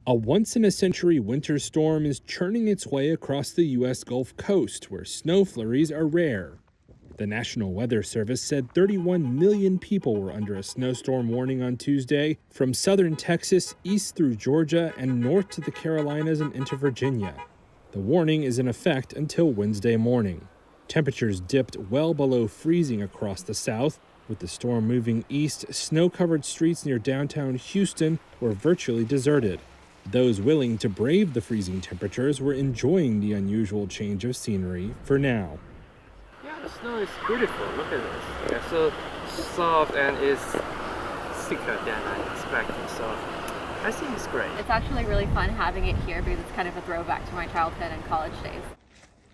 A once-in-a-century winter storm is churning its way across the U.S. Gulf Coast, where snow flurries are rare. The National Weather Service said 31 million people were under a snowstorm warning on Tuesday, from southern Texas east through Georgia and north to the Carolinas and into Virginia. The warning is in effect until Wednesday morning. Temperatures dipped well below freezing across the South. With the storm moving east, snow-covered streets near downtown Houston were virtually deserted. Those willing to brave the freezing temperatures were enjoying the unusual change of scenery for now. Yeah, the snow is beautiful. Look at this. Yeah, so soft and is thicker than I expected. So I think it's great. It's actually really fun having it here because it's kind of a throwback to my childhood and college days.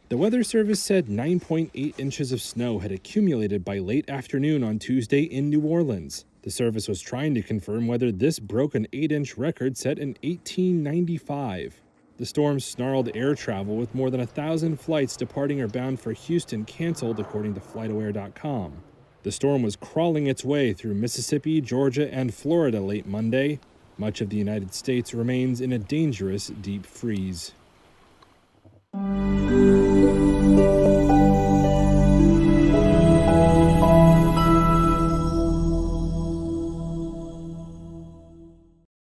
The Weather Service said 9.8 inches of snow had accumulated by late afternoon on Tuesday in New Orleans. The service was trying to confirm whether this broke an 8-inch record set in 1895. The storm snarled air travel, with more than 1,000 flights departing or bound for Houston canceled, according to FlightAware.com. The storm was crawling its way through Mississippi, Georgia, and Florida late Monday. Much of the United States remains in a dangerous deep freeze.